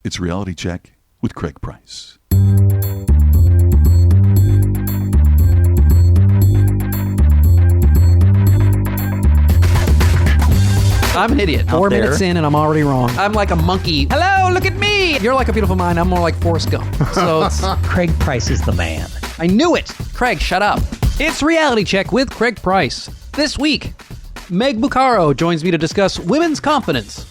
It's Reality Check with Craig Price. I'm an idiot. 4 minutes in and I'm already wrong. I'm like a monkey. Hello, look at me. You're like a beautiful mind. I'm more like Forrest Gump. So it's, Craig Price is the man. I knew it. Craig, shut up. It's Reality Check with Craig Price. This week, Meg Bucaro joins me to discuss women's confidence.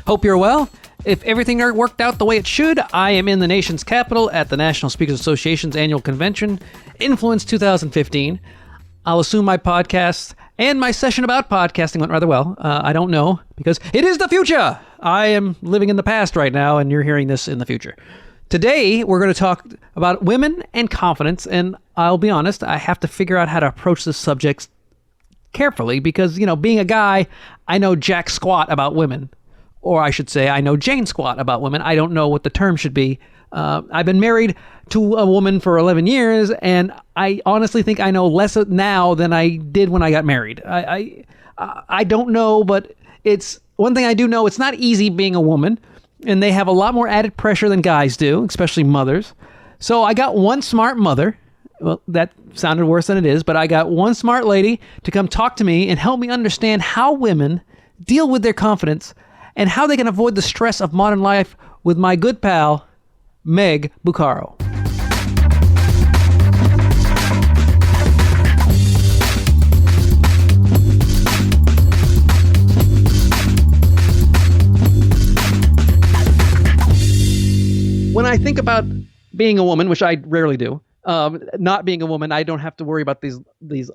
Hope you're well. If everything worked out the way it should, I am in the nation's capital at the National Speakers Association's annual convention, Influence 2015. I'll assume my podcast and my session about podcasting went rather well. I don't know, because it is the future. I am living in the past right now, and you're hearing this in the future. Today, we're going to talk about women and confidence, and I'll be honest, I have to figure out how to approach this subject carefully, because, you know, being a guy, I know jack squat about women. Or I should say, I know Jane squat about women. I don't know what the term should be. I've been married to a woman for 11 years, and I honestly think I know less now than I did when I got married. I don't know, but it's one thing I do know. It's not easy being a woman, and they have a lot more added pressure than guys do, especially mothers. So I got one smart mother. Well, that sounded worse than it is, but I got one smart lady to come talk to me and help me understand how women deal with their confidence and how they can avoid the stress of modern life with my good pal, Meg Bucaro. When I think about being a woman, which I rarely do, not being a woman, I don't have to worry about the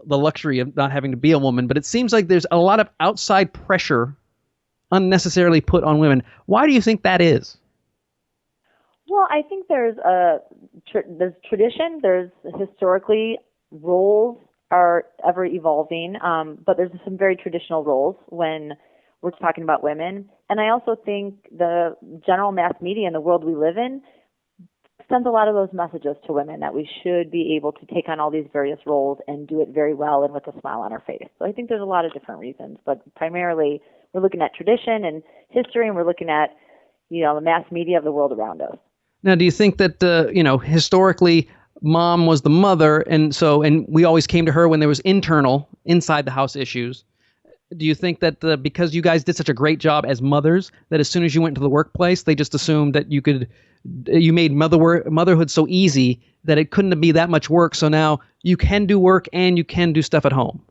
luxury of not having to be a woman, but it seems like there's a lot of outside pressure unnecessarily put on women. Why do you think that is? Well, I think there's tradition. There's historically roles are ever evolving, but there's some very traditional roles when we're talking about women. And I also think the general mass media in the world we live in sends a lot of those messages to women that we should be able to take on all these various roles and do it very well and with a smile on our face. So I think there's a lot of different reasons, but primarily we're looking at tradition and history, and we're looking at, you know, the mass media of the world around us. Now, do you think that, historically, mom was the mother, and we always came to her when there was inside the house issues? Do you think that because you guys did such a great job as mothers, that as soon as you went into the workplace, they just assumed that you made motherhood so easy that it couldn't be that much work, so now you can do work and you can do stuff at home?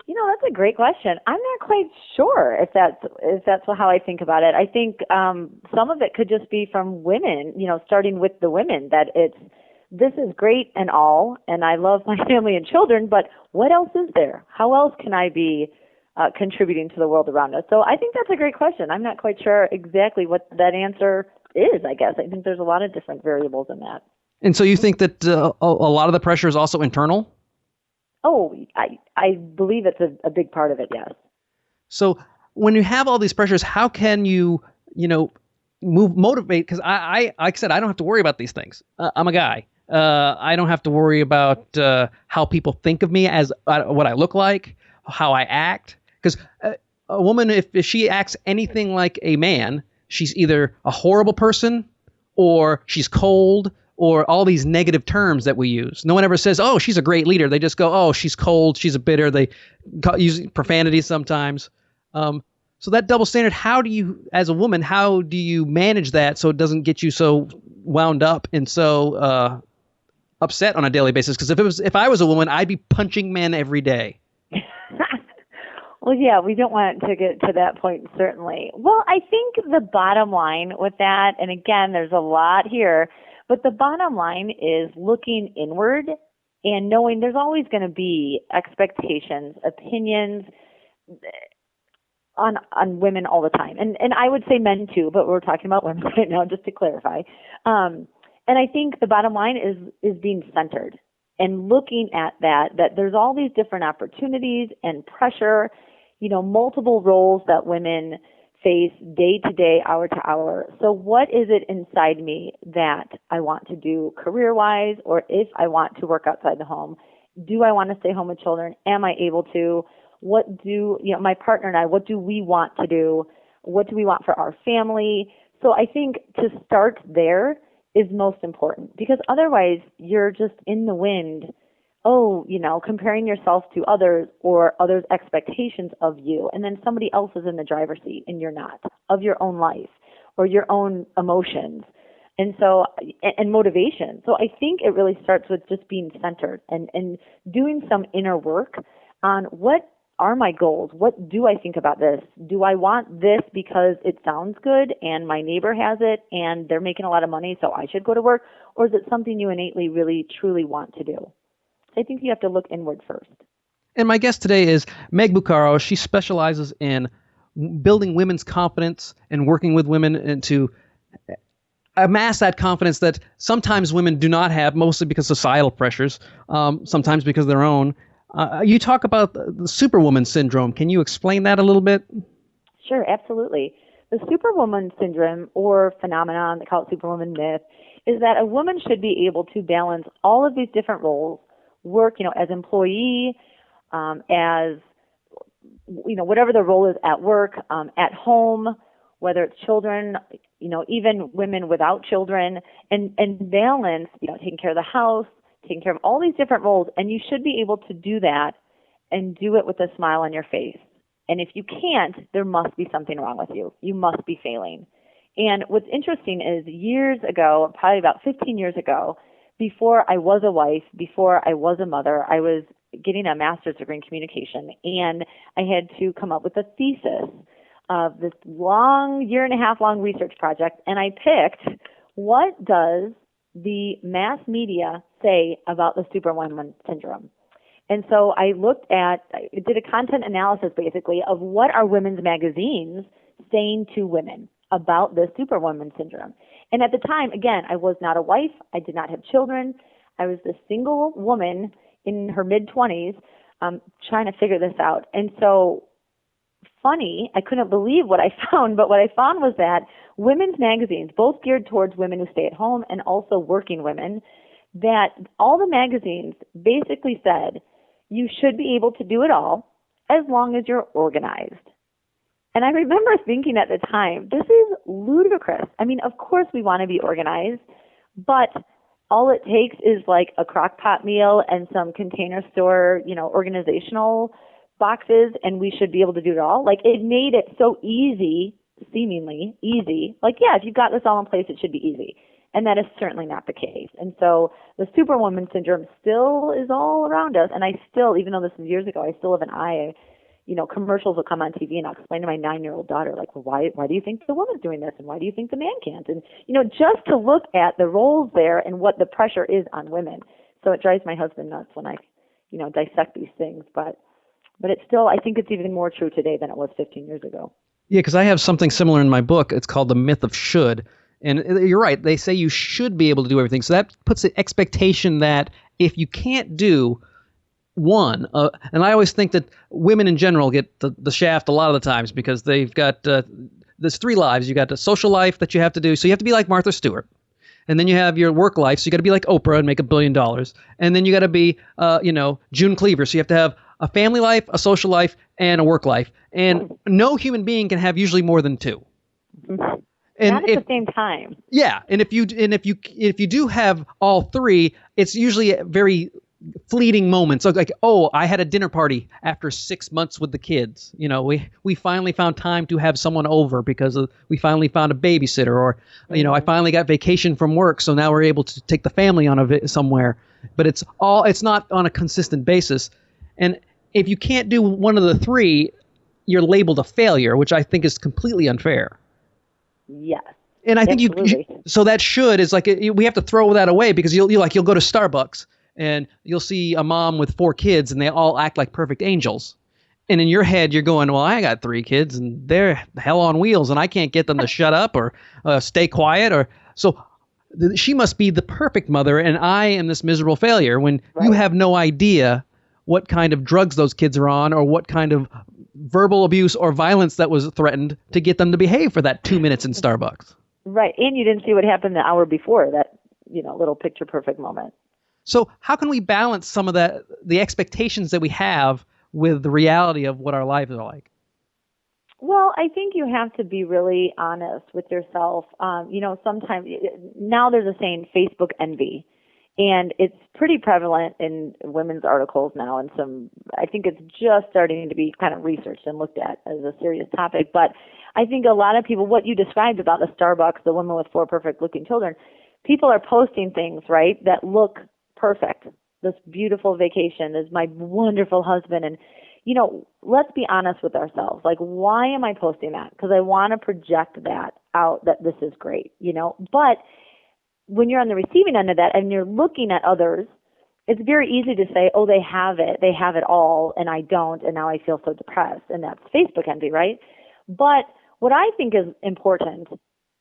You know, that's a great question. I'm not quite sure if that's how I think about it. I think some of it could just be from women, you know, starting with the women, that this is great and all, and I love my family and children, but what else is there? How else can I be contributing to the world around us? So I think that's a great question. I'm not quite sure exactly what that answer is, I guess. I think there's a lot of different variables in that. And so you think that a lot of the pressure is also internal? Oh, I believe it's a big part of it, yes. So when you have all these pressures, how can you, motivate? Because like I said, I don't have to worry about these things. I'm a guy. I don't have to worry about how people think of me as what I look like, how I act. Because a woman, if she acts anything like a man, she's either a horrible person or she's cold, or all these negative terms that we use. No one ever says, oh, she's a great leader. They just go, oh, she's cold, she's a bitter. They use profanity sometimes. So that double standard, as a woman, how do you manage that so it doesn't get you so wound up and so upset on a daily basis? Because if I was a woman, I'd be punching men every day. Well, yeah, we don't want to get to that point, certainly. Well, I think the bottom line with that, and again, there's a lot here, but the bottom line is looking inward and knowing there's always going to be expectations, opinions on women all the time. And I would say men too, but we're talking about women right now, just to clarify. And I think the bottom line is being centered and looking at that there's all these different opportunities and pressure, multiple roles that women face day to day, hour to hour. So what is it inside me that I want to do career-wise, or if I want to work outside the home? Do I want to stay home with children? Am I able to? What do, my partner and I, what do we want to do? What do we want for our family? So I think to start there is most important, because otherwise you're just in the wind, comparing yourself to others or others' expectations of you, and then somebody else is in the driver's seat and you're not, of your own life or your own emotions. And motivation. So I think it really starts with just being centered and doing some inner work on what are my goals? What do I think about this? Do I want this because it sounds good and my neighbor has it and they're making a lot of money, so I should go to work? Or is it something you innately really truly want to do? I think you have to look inward first. And my guest today is Meg Bucaro. She specializes in building women's confidence and working with women and to amass that confidence that sometimes women do not have, mostly because of societal pressures, sometimes because of their own. You talk about the superwoman syndrome. Can you explain that a little bit? Sure, absolutely. The superwoman syndrome, or phenomenon, they call it superwoman myth, is that a woman should be able to balance all of these different roles, work, as employee, as, whatever the role is at work, at home, whether it's children, even women without children, and balance, taking care of the house, taking care of all these different roles, and you should be able to do that and do it with a smile on your face. And if you can't, there must be something wrong with you. You must be failing. And what's interesting is years ago, probably about 15 years ago, before I was a wife, before I was a mother, I was getting a master's degree in communication, and I had to come up with a thesis of this long, year-and-a-half long research project, and I picked, what does the mass media say about the superwoman syndrome? And so I did a content analysis basically of what are women's magazines saying to women about the superwoman syndrome. And at the time, again, I was not a wife, I did not have children, I was this single woman in her mid-20s trying to figure this out. And so funny, I couldn't believe what I found, but what I found was that women's magazines, both geared towards women who stay at home and also working women, that all the magazines basically said you should be able to do it all as long as you're organized. And I remember thinking at the time, this is ludicrous. I mean, of course we want to be organized, but all it takes is like a crock pot meal and some container store, organizational boxes, and we should be able to do it all. Like, it made it so easy, seemingly easy. Like, yeah, if you've got this all in place, it should be easy. And that is certainly not the case. And so the superwoman syndrome still is all around us. And I still, even though this was years ago, I still have an eye. Commercials will come on TV, and I'll explain to my 9-year-old daughter, like, well, why do you think the woman's doing this? And why do you think the man can't? And, just to look at the roles there and what the pressure is on women. So it drives my husband nuts when I, dissect these things. But it's still, I think it's even more true today than it was 15 years ago. Yeah, because I have something similar in my book. It's called The Myth of Should. And you're right. They say you should be able to do everything. So that puts the expectation that if you can't do one, and I always think that women in general get the shaft a lot of the times because they've got, there's 3 lives. You got the social life that you have to do. So you have to be like Martha Stewart. And then you have your work life. So you got to be like Oprah and make $1 billion. And then you got to be, June Cleaver. So you have to have a family life, a social life, and a work life. And no human being can have usually more than 2. And not at the same time. Yeah, and if you do have all 3, it's usually very fleeting moments. Like, oh, I had a dinner party after 6 months with the kids. We finally found time to have someone over because we finally found a babysitter, or I finally got vacation from work, so now we're able to take the family on somewhere. But it's not on a consistent basis. And if you can't do one of the 3, you're labeled a failure, which I think is completely unfair. Yes. And I think so that should is like, we have to throw that away, because you'll go to Starbucks and you'll see a mom with 4 kids and they all act like perfect angels. And in your head, you're going, well, I got 3 kids and they're hell on wheels and I can't get them to shut up or stay quiet. So she must be the perfect mother and I am this miserable failure, when you have no idea what kind of drugs those kids are on or what kind of verbal abuse or violence that was threatened to get them to behave for that 2 minutes in Starbucks. Right. And you didn't see what happened the hour before that, little picture perfect moment. So how can we balance some of the expectations that we have with the reality of what our lives are like? Well, I think you have to be really honest with yourself. Sometimes now there's a saying, Facebook envy, and it's pretty prevalent in women's articles now. And I think it's just starting to be kind of researched and looked at as a serious topic. But I think a lot of people, what you described about the Starbucks, the woman with four perfect-looking children, people are posting things, right, that look perfect. This beautiful vacation, this is my wonderful husband, and let's be honest with ourselves. Like, why am I posting that? Because I want to project that out, that this is great, But when you're on the receiving end of that and you're looking at others, it's very easy to say, oh, they have it all, and I don't, and now I feel so depressed. And that's Facebook envy, right? But what I think is important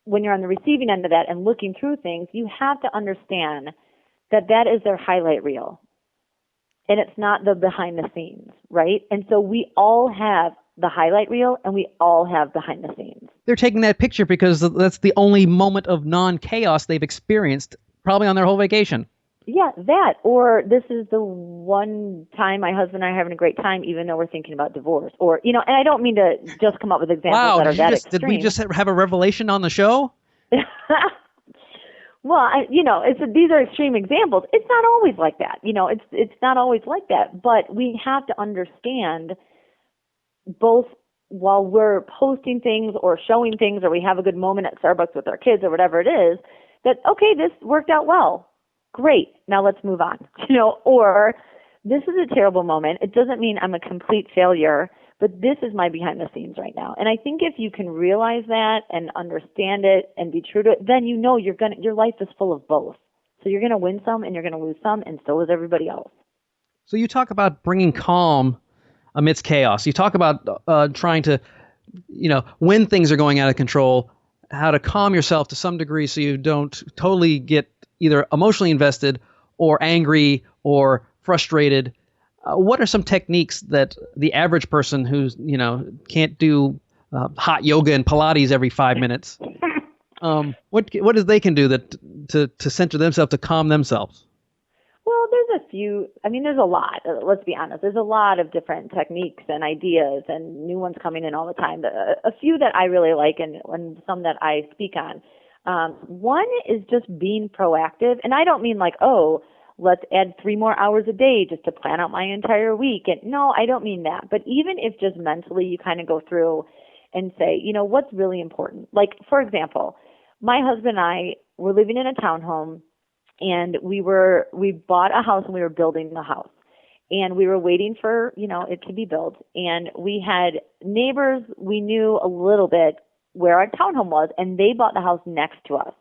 when you're on the receiving end of that and looking through things, you have to understand that that is their highlight reel. And it's not the behind the scenes, right? And so we all have the highlight reel and we all have behind the scenes. They're taking that picture because that's the only moment of non-chaos they've experienced, probably on their whole vacation. Yeah, that. Or this is the one time my husband and I are having a great time, even though we're thinking about divorce. Or, and I don't mean to just come up with examples that are that extreme. Did we just have a revelation on the show? Well, these are extreme examples. It's not always like that. It's not always like that. But we have to understand, both while we're posting things or showing things, or we have a good moment at Starbucks with our kids or whatever it is, that, okay, this worked out well. Great. Now let's move on. Or this is a terrible moment. It doesn't mean I'm a complete failure, but this is my behind the scenes right now. And I think if you can realize that and understand it and be true to it, then your life is full of both. So you're going to win some and you're going to lose some, and so is everybody else. So you talk about bringing calm amidst chaos. You talk about trying to, when things are going out of control, how to calm yourself to some degree so you don't totally get either emotionally invested or angry or frustrated. What are some techniques that the average person who's, can't do hot yoga and Pilates every 5 minutes, what is they can do to center themselves, to calm themselves? Well, there's a few. There's a lot. Let's be honest. There's a lot of different techniques and ideas and new ones coming in all the time. A few that I really like and some that I speak on. One is just being proactive. And I don't mean like, oh, let's add 3 more hours a day just to plan out my entire week. And no, I don't mean that. But even if just mentally you kind of go through and say, what's really important? Like, for example, my husband and I were living in a townhome, and we bought a house and we were building the house. And we were waiting for, it to be built. And we had neighbors we knew a little bit where our townhome was, and they bought the house next to us.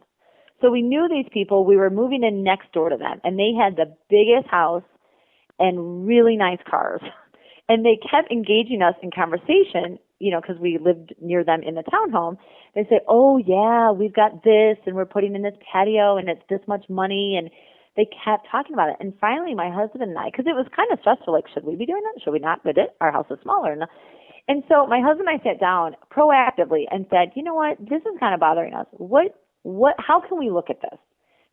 So we knew these people. We were moving in next door to them, and they had the biggest house and really nice cars. And they kept engaging us in conversation, because we lived near them in the townhome. They say, oh, yeah, we've got this, and we're putting in this patio, and it's this much money. And they kept talking about it. And finally, my husband and I, because it was kind of stressful, like, should we be doing that? Should we not? But our house is smaller. And so my husband and I sat down proactively and said, you know what, this is kind of bothering us. How can we look at this?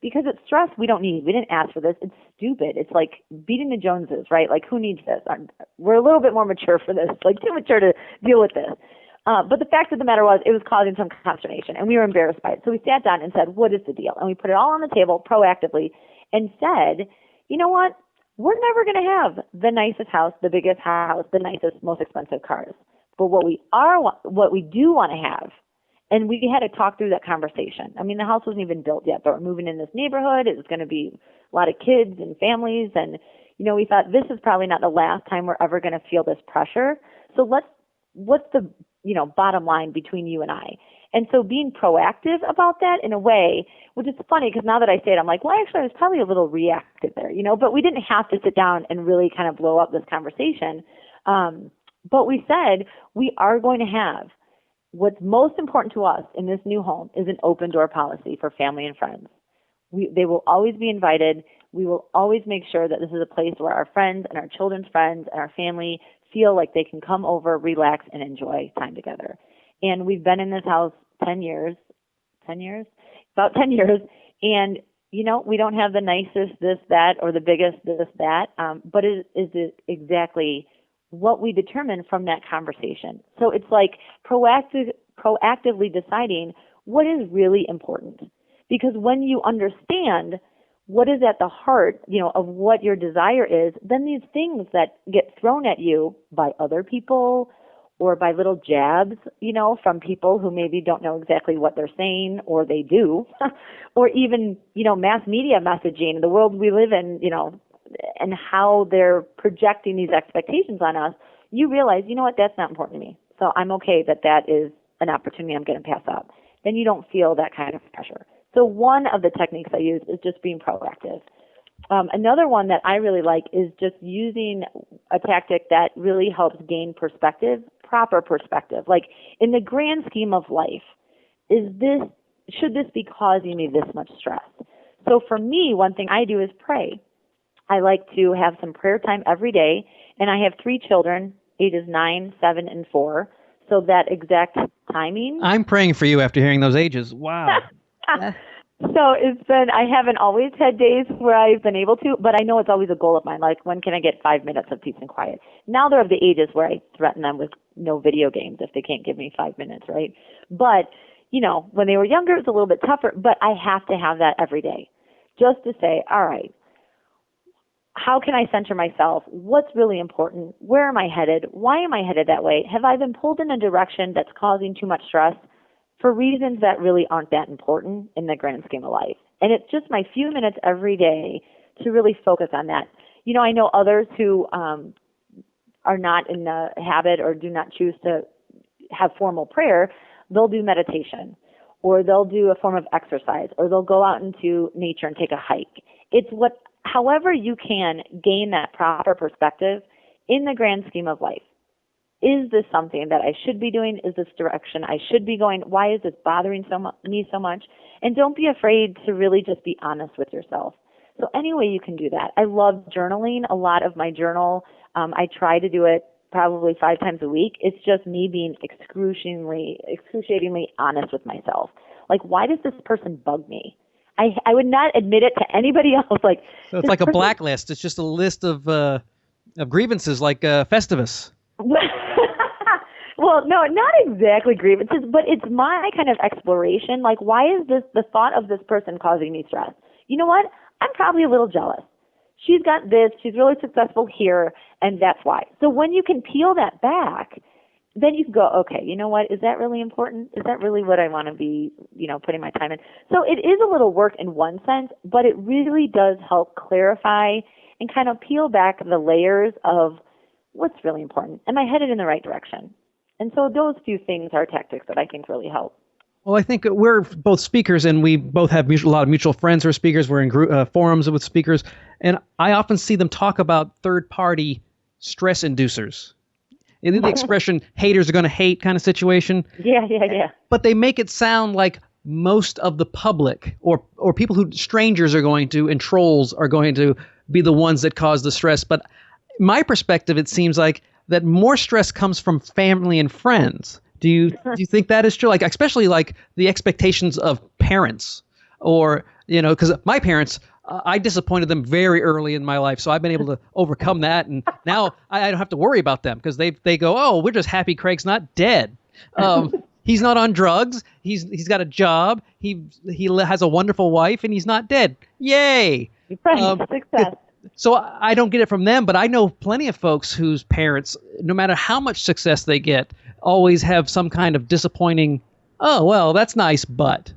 Because it's stress we don't need. We didn't ask for this. It's stupid. It's like beating the Joneses, right? Like, who needs this? We're a little bit more mature for this, like too mature to deal with this. But the fact of the matter was, it was causing some consternation, and we were embarrassed by it. So we sat down and said, what is the deal? And we put it all on the table proactively and said, you know what? We're never going to have the nicest house, the biggest house, the nicest, most expensive cars. But what we do want to have, and we had to talk through that conversation. The house wasn't even built yet, but we're moving in this neighborhood. It was going to be a lot of kids and families. And, we thought this is probably not the last time we're ever going to feel this pressure. So what's the, bottom line between you and I? And so being proactive about that in a way, which is funny because now that I say it, I'm like, well, actually, I was probably a little reactive there, but we didn't have to sit down and really kind of blow up this conversation. But we said we are going to have, what's most important to us in this new home is an open door policy for family and friends. They will always be invited. We will always make sure that this is a place where our friends and our children's friends and our family feel like they can come over, relax, and enjoy time together. And we've been in this house about 10 years. And, we don't have the nicest this, that, or the biggest this, that, but it is exactly what we determine from that conversation. So it's like proactively deciding what is really important. Because when you understand what is at the heart, of what your desire is, then these things that get thrown at you by other people or by little jabs, from people who maybe don't know exactly what they're saying, or they do, or even, mass media messaging, the world we live in, and how they're projecting these expectations on us, you realize, you know what, that's not important to me. So I'm okay that is an opportunity I'm going to pass up. Then you don't feel that kind of pressure. So one of the techniques I use is just being proactive. Another one that I really like is just using a tactic that really helps gain perspective, proper perspective. Like, in the grand scheme of life, should this be causing me this much stress? So for me, one thing I do is pray. I like to have some prayer time every day, and I have 3 children, ages 9, 7, and 4. So that exact timing. I'm praying for you after hearing those ages. Wow. So I haven't always had days where I've been able to, but I know it's always a goal of mine. Like, when can I get 5 minutes of peace and quiet? Now they're of the ages where I threaten them with no video games if they can't give me 5 minutes, right? But, when they were younger, it was a little bit tougher, but I have to have that every day just to say, all right, how can I center myself? What's really important? Where am I headed? Why am I headed that way? Have I been pulled in a direction that's causing too much stress for reasons that really aren't that important in the grand scheme of life? And it's just my few minutes every day to really focus on that. I know others who are not in the habit or do not choose to have formal prayer. They'll do meditation, or they'll do a form of exercise, or they'll go out into nature and take a hike. However you can gain that proper perspective in the grand scheme of life. Is this something that I should be doing? Is this direction I should be going? Why is this bothering me so much? And don't be afraid to really just be honest with yourself. So any way you can do that. I love journaling. A lot of my journal, I try to do it probably 5 times a week. It's just me being excruciatingly honest with myself. Like, why does this person bug me? I would not admit it to anybody else. So it's like a blacklist. It's just a list of grievances, like Festivus. Well, no, not exactly grievances, but it's my kind of exploration. Like, why is the thought of this person causing me stress? You know what? I'm probably a little jealous. She's got this. She's really successful here, and that's why. So when you can peel that back, then you can go, okay, you know what? Is that really important? Is that really what I want to be, putting my time in? So it is a little work in one sense, but it really does help clarify and kind of peel back the layers of what's really important. Am I headed in the right direction? And so those few things are tactics that I think really help. Well, I think we're both speakers, and we both have a lot of mutual friends who are speakers. We're in forums with speakers, and I often see them talk about third-party stress inducers. The expression haters are going to hate kind of situation. Yeah. But they make it sound like most of the public or people strangers are going to, and trolls are going to be the ones that cause the stress. But my perspective, it seems like that more stress comes from family and friends. Do you think that is true? Like, especially like the expectations of parents, or, because my parents, I disappointed them very early in my life, so I've been able to overcome that, and now I don't have to worry about them because they go, oh, we're just happy Craig's not dead. He's not on drugs. He's got a job. He has a wonderful wife, and he's not dead. Yay! Success. So I don't get it from them, but I know plenty of folks whose parents, no matter how much success they get, always have some kind of disappointing, oh, well, that's nice, but.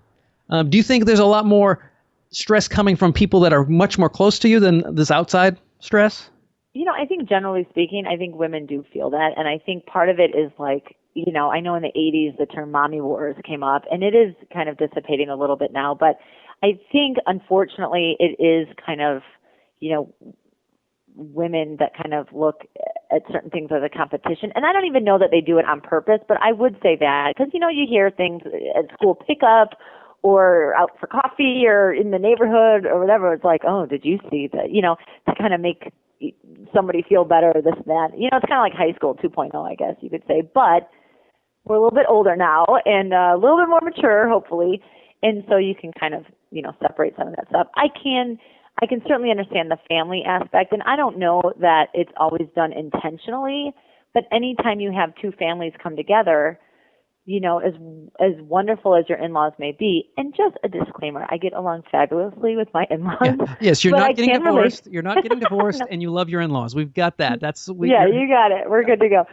Do you think there's a lot more stress coming from people that are much more close to you than this outside stress? I think generally speaking, I think women do feel that. And I think part of it is like, I know in the 80s the term mommy wars came up, and it is kind of dissipating a little bit now. But I think, unfortunately, it is kind of, women that kind of look at certain things as a competition. And I don't even know that they do it on purpose, but I would say that because, you hear things at school pickup or out for coffee or in the neighborhood or whatever. It's like, oh, did you see that? To kind of make somebody feel better, this and that. It's kind of like high school 2.0, I guess you could say. But we're a little bit older now and a little bit more mature, hopefully. And so you can kind of, separate some of that stuff. I can certainly understand the family aspect, and I don't know that it's always done intentionally, but anytime you have two families come together, as wonderful as your in-laws may be, and just a disclaimer, I get along fabulously with my in-laws. Yeah. Yes, you're but I not getting can divorced. relate. You're not getting divorced, and you love your in-laws. We've got that. Yeah, you got it. We're good to go.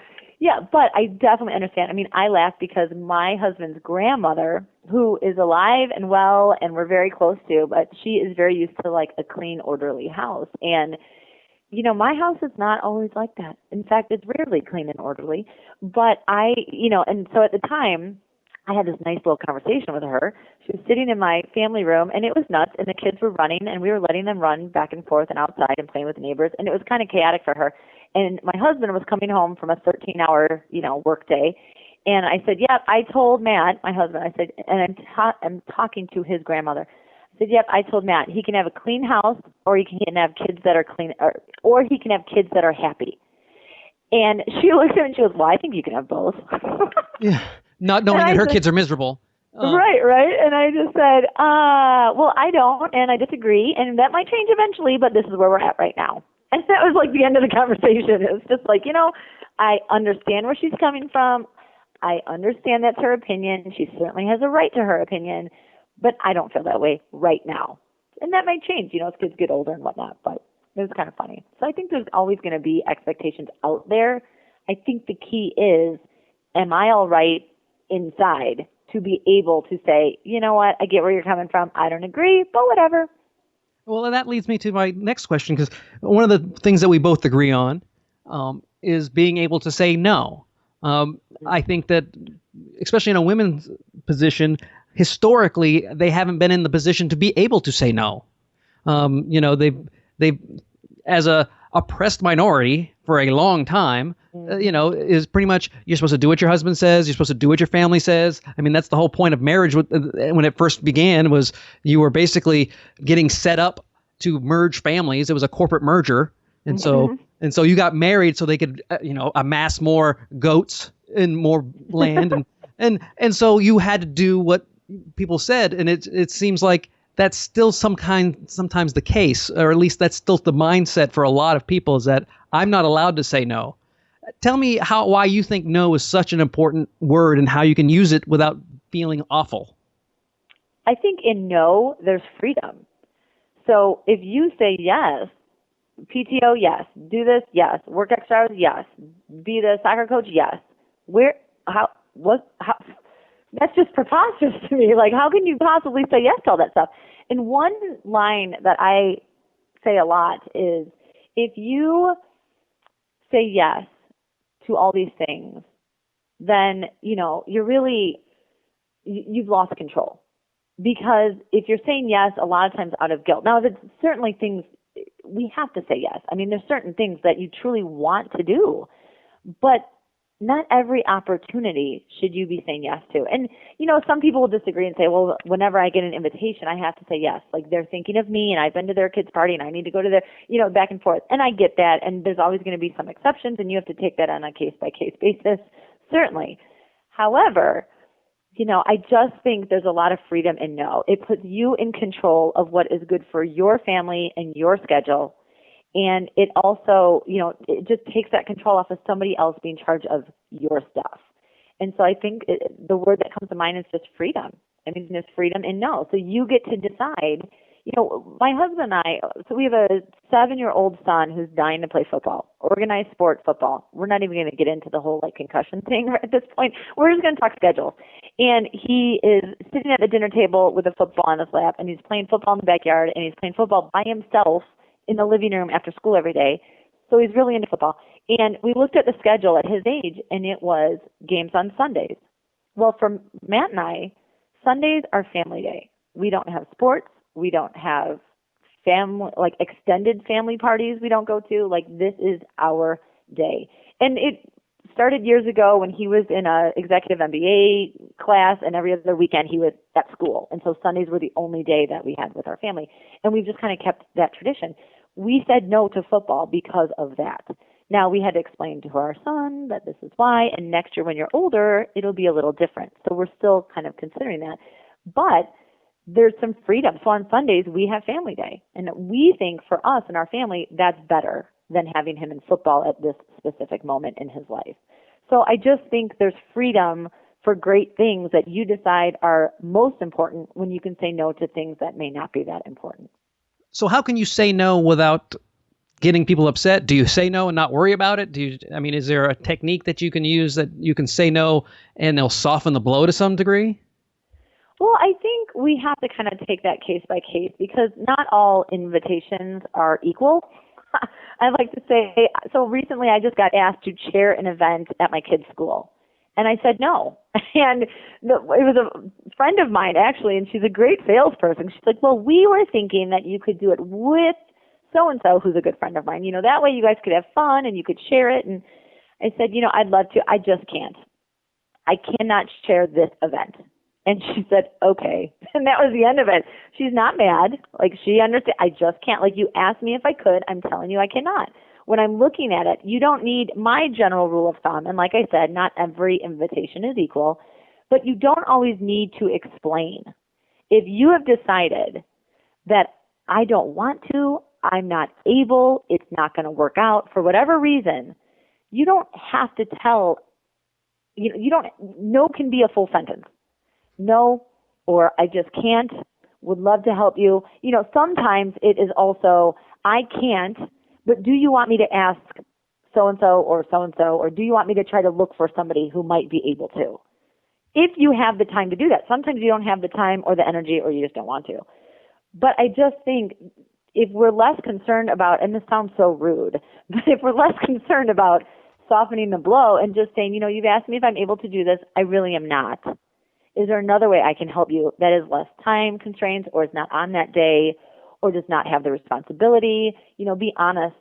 Yeah, but I definitely understand. I mean, I laugh because my husband's grandmother, who is alive and well and we're very close to, but she is very used to like a clean, orderly house. And, my house is not always like that. In fact, it's rarely clean and orderly. But and so at the time, I had this nice little conversation with her. She was sitting in my family room, and it was nuts, and the kids were running, and we were letting them run back and forth and outside and playing with the neighbors, and it was kind of chaotic for her. And my husband was coming home from a 13-hour, work day, and I said, "Yep, I told Matt, my husband, I said, and I'm talking to his grandmother. I said, "Yep, I told Matt he can have a clean house, or he can have kids that are clean, or he can have kids that are happy." And she looked at me and she goes, "Well, I think you can have both." Yeah. Not knowing that her kids are miserable. Right. And I just said, well, I don't, and I disagree, and that might change eventually, but this is where we're at right now. And that was like the end of the conversation. It was just like, I understand where she's coming from. I understand that's her opinion. She certainly has a right to her opinion, but I don't feel that way right now. And that might change, as kids get older and whatnot, but it was kind of funny. So I think there's always going to be expectations out there. I think the key is, am I all right inside to be able to say, you know what, I get where you're coming from. I don't agree, but whatever. Well, and that leads me to my next question, because one of the things that we both agree on is being able to say no. I think that, especially in a women's position, historically, they haven't been in the position to be able to say no. They've as a oppressed minority for a long time, is pretty much, you're supposed to do what your husband says. You're supposed to do what your family says. I mean, that's the whole point of marriage. When it first began, was you were basically getting set up to merge families. It was a corporate merger. And so you got married so they could, amass more goats and more land. And so you had to do what people said. And it seems like that's still sometimes the case, or at least that's still the mindset for a lot of people, is that I'm not allowed to say no. Tell me why you think no is such an important word and how you can use it without feeling awful. I think in no, there's freedom. So if you say yes, PTO, yes, do this, yes, work extra hours, yes, be the soccer coach, yes. That's just preposterous to me. Like, how can you possibly say yes to all that stuff? And one line that I say a lot is, if you say yes to all these things, then, you've lost control. Because if you're saying yes a lot of times out of guilt, now if it's certainly things, we have to say yes. I mean, there's certain things that you truly want to do, but not every opportunity should you be saying yes to. And, some people will disagree and say, well, whenever I get an invitation, I have to say yes. Like, they're thinking of me, and I've been to their kids' party, and I need to go to their, back and forth. And I get that, and there's always going to be some exceptions, and you have to take that on a case-by-case basis, certainly. However, I just think there's a lot of freedom in no. It puts you in control of what is good for your family and your schedule. And it also, it just takes that control off of somebody else being in charge of your stuff. And so I think the word that comes to mind is just freedom. I mean, there's freedom in no. So you get to decide. My husband and I, so we have a 7-year-old son who's dying to play football, organized sport football. We're not even going to get into the whole concussion thing at this point. We're just going to talk schedules. And he is sitting at the dinner table with a football on his lap, and he's playing football in the backyard, and he's playing football by himself in the living room after school every day. So he's really into football. And we looked at the schedule at his age, and it was games on Sundays. Well, for Matt and I, Sundays are family day. We don't have sports. We don't have family, extended family parties we don't go to. This is our day. And it started years ago when he was in a executive MBA class, and every other weekend he was at school. And so Sundays were the only day that we had with our family. And we've just kind of kept that tradition. We said no to football because of that. Now, we had to explain to our son that this is why, and next year when you're older, it'll be a little different. So we're still kind of considering that. But there's some freedom. So on Sundays, we have family day. And we think for us and our family, that's better than having him in football at this specific moment in his life. So I just think there's freedom for great things that you decide are most important when you can say no to things that may not be that important. So how can you say no without getting people upset? Do you say no and not worry about it? Is there a technique that you can use that you can say no and they'll soften the blow to some degree? Well, I think we have to kind of take that case by case because not all invitations are equal. I like to say, so recently I just got asked to chair an event at my kid's school. And I said no. And it was a friend of mine, actually, and she's a great salesperson. She's like, well, we were thinking that you could do it with so-and-so, who's a good friend of mine. That way you guys could have fun and you could share it. And I said, I'd love to. I just can't. I cannot share this event. And she said, okay. And that was the end of it. She's not mad. She understands. I just can't. You asked me if I could. I'm telling you I cannot. When I'm looking at it, you don't need my general rule of thumb. And like I said, not every invitation is equal. But you don't always need to explain. If you have decided that I don't want to, I'm not able, it's not going to work out for whatever reason, you don't have to tell, no can be a full sentence. No, or I just can't, would love to help you. Sometimes it is also, I can't, but do you want me to ask so-and-so, or do you want me to try to look for somebody who might be able to? If you have the time to do that. Sometimes you don't have the time or the energy or you just don't want to. But I just think if we're less concerned about, and this sounds so rude, but if we're less concerned about softening the blow and just saying, you've asked me if I'm able to do this, I really am not. Is there another way I can help you that is less time constraints or is not on that day or does not have the responsibility? Be honest.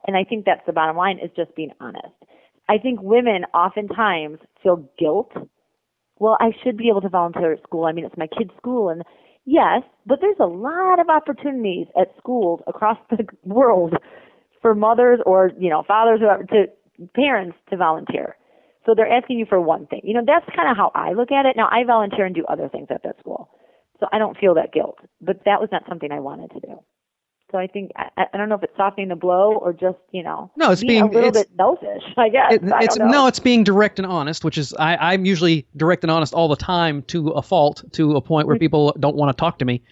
And I think that's the bottom line, is just being honest. I think women oftentimes feel guilt. Well, I should be able to volunteer at school. It's my kid's school. And yes, but there's a lot of opportunities at schools across the world for mothers or, fathers, to parents to volunteer. So they're asking you for one thing. That's kind of how I look at it. Now, I volunteer and do other things at that school. So I don't feel that guilt. But that was not something I wanted to do. So I think, I don't know if it's softening the blow or just, no, it's being a little bit selfish, I guess. It's being direct and honest, which is, I'm usually direct and honest all the time to a fault, to a point where people don't want to talk to me,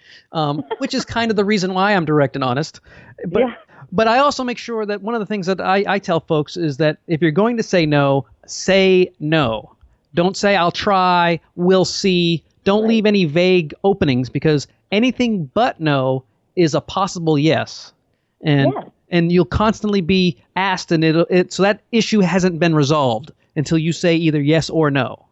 which is kind of the reason why I'm direct and honest. But, yeah. But I also make sure that one of the things that I tell folks is that if you're going to say no, say no. Don't say, I'll try, we'll see. Don't leave any vague openings, because anything but no is a possible yes. And you'll constantly be asked, and so that issue hasn't been resolved until you say either yes or no.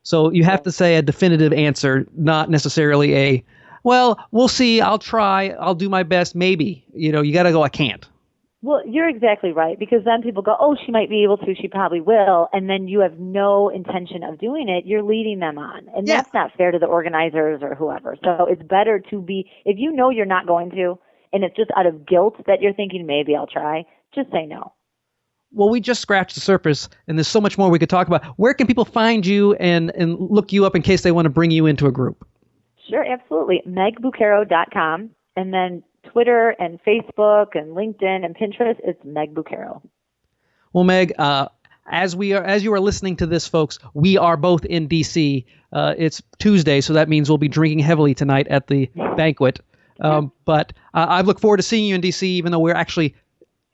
So you have to say a definitive answer, not necessarily well, we'll see, I'll try, I'll do my best, maybe. You got to go, I can't. Well, you're exactly right, because then people go, oh, she might be able to, she probably will, and then you have no intention of doing it. You're leading them on, and that's not fair to the organizers or whoever. So it's better to be, if you know you're not going to, and it's just out of guilt that you're thinking, maybe I'll try, just say no. Well, we just scratched the surface, and there's so much more we could talk about. Where can people find you and look you up in case they want to bring you into a group? Sure, absolutely. MegBucaro.com, and then Twitter and Facebook and LinkedIn and Pinterest, it's Meg Bucaro. Well, Meg, as you are listening to this, folks, we are both in D.C. It's Tuesday, so that means we'll be drinking heavily tonight at the banquet. But I look forward to seeing you in D.C., even though we're actually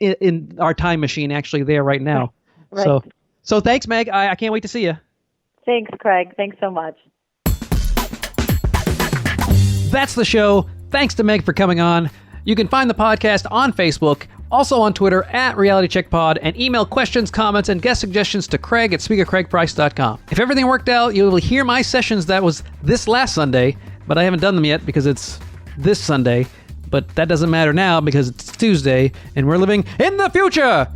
in our time machine, actually there right now. Right. So thanks, Meg. I can't wait to see you. Thanks, Craig. Thanks so much. That's the show. Thanks to Meg for coming on. You can find the podcast on Facebook, also on Twitter @RealityCheckPod, and email questions, comments, and guest suggestions to Craig at speakercraigprice.com. If everything worked out, you'll hear my sessions that was this last Sunday, but I haven't done them yet because it's this Sunday. But that doesn't matter now because it's Tuesday, and we're living in the future.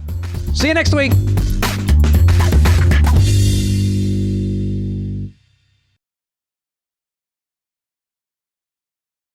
See you next week.